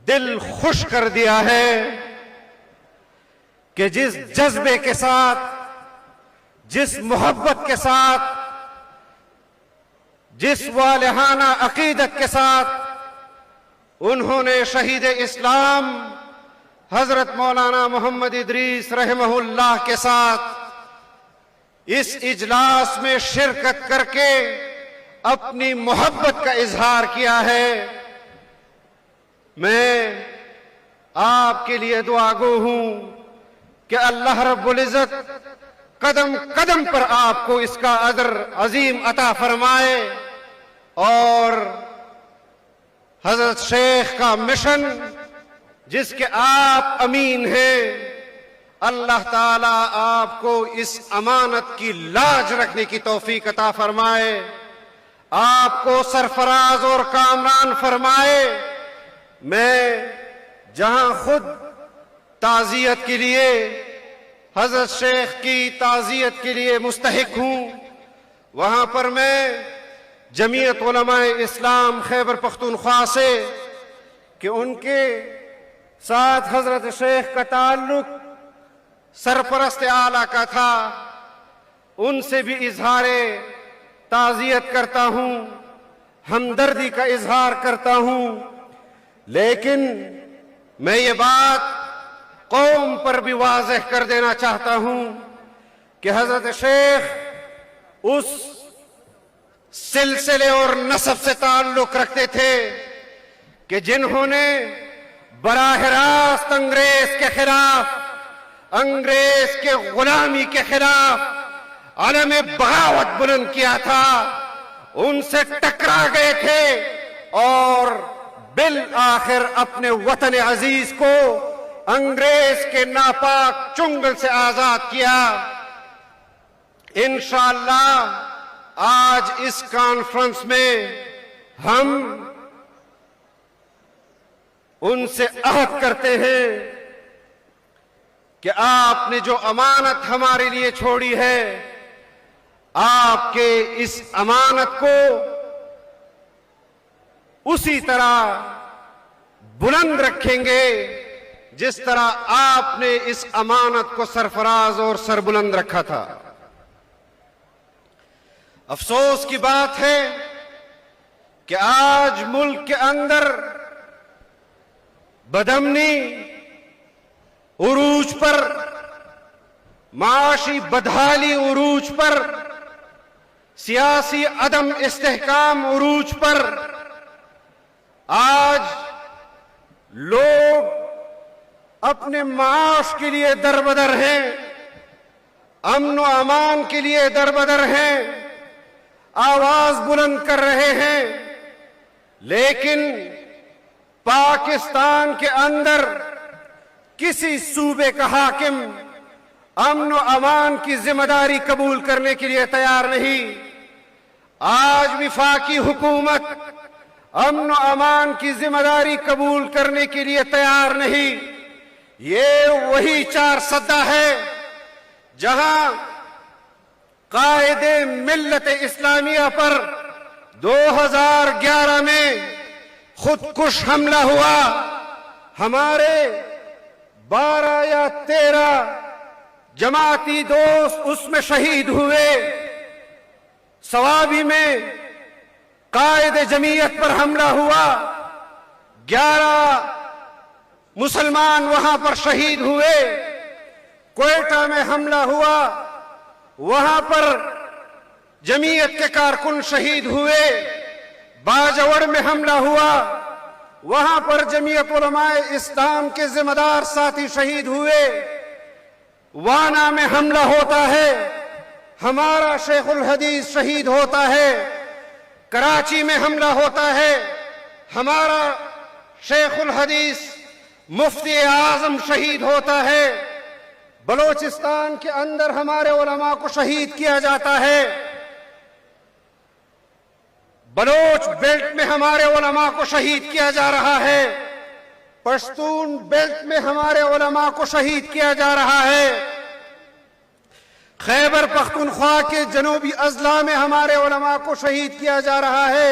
دل خوش کر دیا ہے کہ جس جذبے کے ساتھ، جس محبت کے ساتھ، جس والہانہ عقیدت کے ساتھ انہوں نے شہید اسلام حضرت مولانا محمد ادریس رحمہ اللہ کے ساتھ اس اجلاس میں شرکت کر کے اپنی محبت کا اظہار کیا ہے، میں آپ کے لیے دعا گو ہوں کہ اللہ رب العزت قدم قدم پر آپ کو اس کا اجر عظیم عطا فرمائے اور حضرت شیخ کا مشن جس کے آپ امین ہیں، اللہ تعالیٰ آپ کو اس امانت کی لاج رکھنے کی توفیق عطا فرمائے، آپ کو سرفراز اور کامران فرمائے۔ میں جہاں خود تعزیت کے لیے، حضرت شیخ کی تعزیت کے لیے مستحق ہوں، وہاں پر میں جمعیت علماء اسلام خیبر پختونخوا سے کہ ان کے ساتھ حضرت شیخ کا تعلق سرپرست اعلیٰ کا تھا، ان سے بھی اظہار تعزیت کرتا ہوں، ہمدردی کا اظہار کرتا ہوں، لیکن میں یہ بات قوم پر بھی واضح کر دینا چاہتا ہوں کہ حضرت شیخ اس سلسلے اور نسب سے تعلق رکھتے تھے کہ جنہوں نے براہ راست انگریز کے خلاف، انگریز کے غلامی کے خلاف علم بغاوت بلند کیا تھا، ان سے ٹکرا گئے تھے اور بالآخر اپنے وطن عزیز کو انگریز کے ناپاک چنگل سے آزاد کیا۔ انشاءاللہ آج اس کانفرنس میں ہم ان سے عہد کرتے ہیں کہ آپ نے جو امانت ہمارے لیے چھوڑی ہے، آپ کے اس امانت کو اسی طرح بلند رکھیں گے جس طرح آپ نے اس امانت کو سرفراز اور سربلند رکھا تھا۔ افسوس کی بات ہے کہ آج ملک کے اندر بدامنی عروج پر، معاشی بدحالی عروج پر، سیاسی عدم استحکام عروج پر، آج لوگ اپنے معاش کے لیے دربدر ہیں، امن و امان کے لیے دربدر ہیں، آواز بلند کر رہے ہیں، لیکن پاکستان کے اندر کسی صوبے کا حاکم امن و امان کی ذمہ داری قبول کرنے کے لیے تیار نہیں۔ آج وفاقی حکومت امن و امان کی ذمہ داری قبول کرنے کے لیے تیار نہیں۔ یہ وہی چار سدہ ہے جہاں قائد ملت اسلامیہ پر 2011 میں خودکش حملہ ہوا، ہمارے 12 یا 13 جماعتی دوست اس میں شہید ہوئے۔ سوابی میں قائد جمعیت پر حملہ ہوا، 11 مسلمان وہاں پر شہید ہوئے۔ کوئٹہ میں حملہ ہوا، وہاں پر جمعیت کے کارکن شہید ہوئے۔ باجوڑ میں حملہ ہوا، وہاں پر جمعیت علماء اسلام کے ذمہ دار ساتھی شہید ہوئے۔ وانا میں حملہ ہوتا ہے، ہمارا شیخ الحدیث شہید ہوتا ہے۔ کراچی میں حملہ ہوتا ہے، ہمارا شیخ الحدیث مفتی اعظم شہید ہوتا ہے۔ بلوچستان کے اندر ہمارے علماء کو شہید کیا جاتا ہے۔ بلوچ بیلٹ میں ہمارے علماء کو شہید کیا جا رہا ہے۔ پشتون بیلٹ میں ہمارے علماء کو شہید کیا جا رہا ہے۔ خیبر پختونخوا کے جنوبی اضلاع میں ہمارے علماء کو شہید کیا جا رہا ہے۔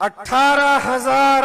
18,000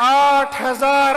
8,000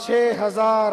6,000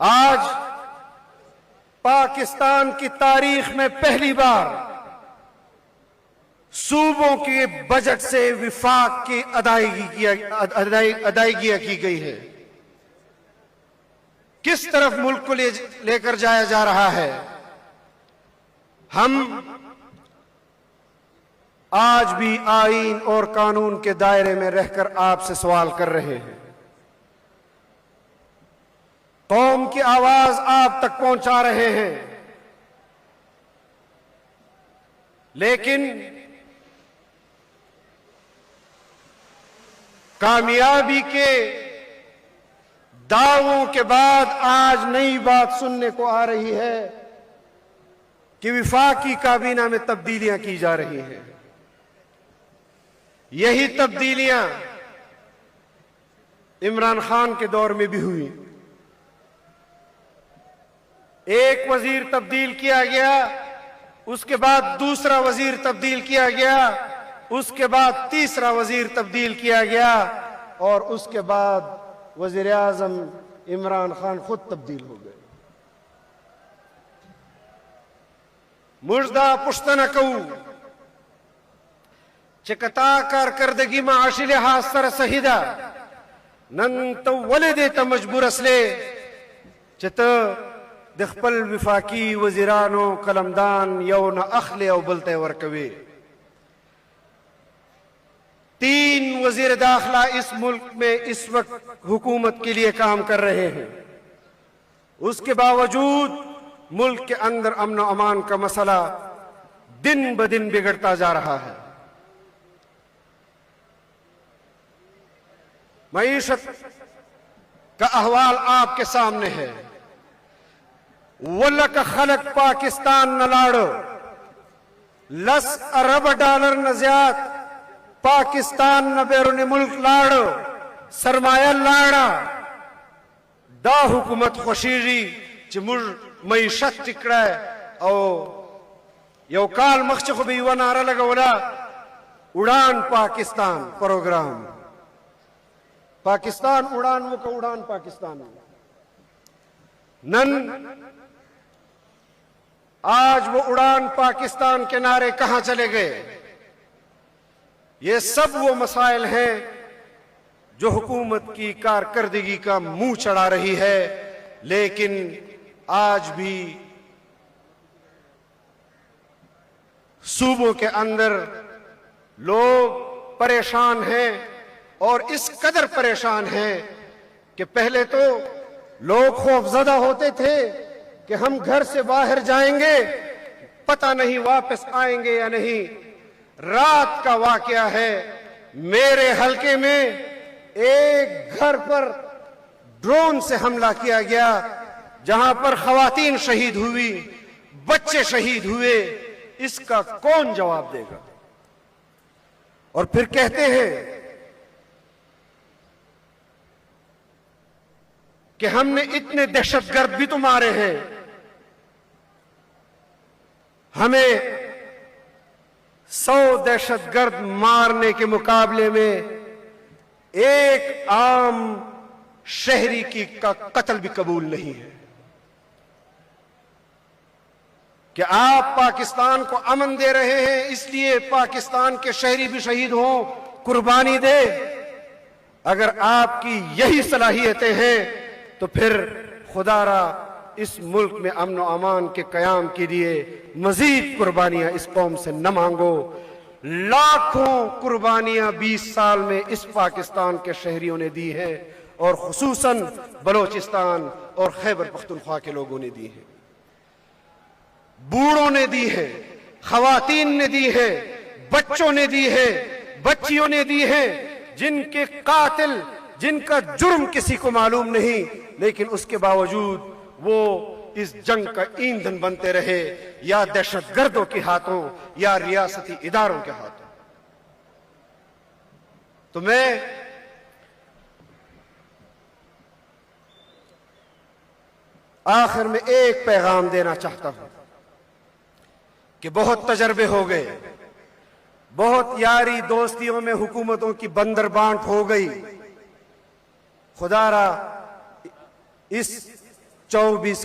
آج پاکستان کی تاریخ میں پہلی بار صوبوں کے بجٹ سے وفاق کی ادائیگیاں کی گئی ہے۔ کس طرف ملک کو لے کر جایا جا رہا ہے؟ ہم آج بھی آئین اور قانون کے دائرے میں رہ کر آپ سے سوال کر رہے ہیں۔ قوم کی آواز آپ تک پہنچا رہے ہیں، لیکن کامیابی کے دعووں کے بعد آج نئی بات سننے کو آ رہی ہے کہ وفاقی کابینہ میں تبدیلیاں کی جا رہی ہیں۔ یہی تبدیلیاں عمران خان کے دور میں بھی ہوئی۔ ایک وزیر تبدیل کیا گیا، اس کے بعد دوسرا وزیر تبدیل کیا گیا، اس کے بعد تیسرا وزیر تبدیل کیا گیا، اور اس کے بعد وزیر اعظم عمران خان خود تبدیل ہو گئے۔ مجدہ پشتنہ کو چکتا کارکردگی معاشی لحاظ سر سہیدہ نن تو ولدے تا مجبور اسلے چتا دخپل وفاقی وزیرانو قلمدان یو نہ اخلے او بلتے ورکوے۔ 3 وزیر داخلہ اس ملک میں اس وقت حکومت کے لیے کام کر رہے ہیں، اس کے باوجود ملک کے اندر امن و امان کا مسئلہ دن بدن بگڑتا جا رہا ہے۔ معیشت کا احوال آپ کے سامنے ہے۔ ولک خلق پاکستان نہ لاڑو، 10 ارب ڈالر نہ زیاد پاکستان نہ بیرون ملک لاڑو، سرمایہ لاڑا دا حکومت خوشیری چمر معیشت ٹکڑا ہے۔ او یو کال مخچخ بھی یو نعرہ لگولا اڑان پاکستان پروگرام، پاکستان اڑان وہ کا اڑان پاکستان۔ نن آج وہ اڑان پاکستان کے نعرے کہاں چلے گئے؟ یہ سب وہ مسائل ہیں جو حکومت کی کارکردگی کا منہ چڑھا رہی ہے، لیکن آج بھی صوبوں کے اندر لوگ پریشان ہیں، اور اس قدر پریشان ہیں کہ پہلے تو لوگ خوفزدہ ہوتے تھے کہ ہم گھر سے باہر جائیں گے پتہ نہیں واپس آئیں گے یا نہیں۔ رات کا واقعہ ہے، میرے حلقے میں ایک گھر پر ڈرون سے حملہ کیا گیا، جہاں پر خواتین شہید ہوئی، بچے شہید ہوئے۔ اس کا کون جواب دے گا؟ اور پھر کہتے ہیں کہ ہم نے اتنے دہشت گرد بھی تو مارے ہیں۔ ہمیں 100 دہشت گرد مارنے کے مقابلے میں ایک عام شہری کا قتل بھی قبول نہیں ہے۔ کہ آپ پاکستان کو امن دے رہے ہیں، اس لیے پاکستان کے شہری بھی شہید ہوں، قربانی دے۔ اگر آپ کی یہی صلاحیتیں ہیں تو پھر خدا را اس ملک میں امن و امان کے قیام کے لیے مزید قربانیاں اس قوم سے نہ مانگو۔ لاکھوں قربانیاں 20 سال میں اس پاکستان کے شہریوں نے دی ہیں، اور خصوصاً بلوچستان اور خیبر پختونخوا کے لوگوں نے دی ہیں، بوڑھوں نے دی ہے، خواتین نے دی ہے، بچوں نے دی ہے، بچیوں نے دی ہے، جن کے قاتل، جن کا جرم کسی کو معلوم نہیں، لیکن اس کے باوجود وہ اس جنگ کا ایندھن بنتے رہے، یا دہشت گردوں کے ہاتھوں یا ریاستی اداروں کے ہاتھوں۔ تو میں آخر میں ایک پیغام دینا چاہتا ہوں کہ بہت تجربے ہو گئے، بہت یاری دوستیوں میں حکومتوں کی بندر بانٹ ہو گئی۔ خدا را اس 24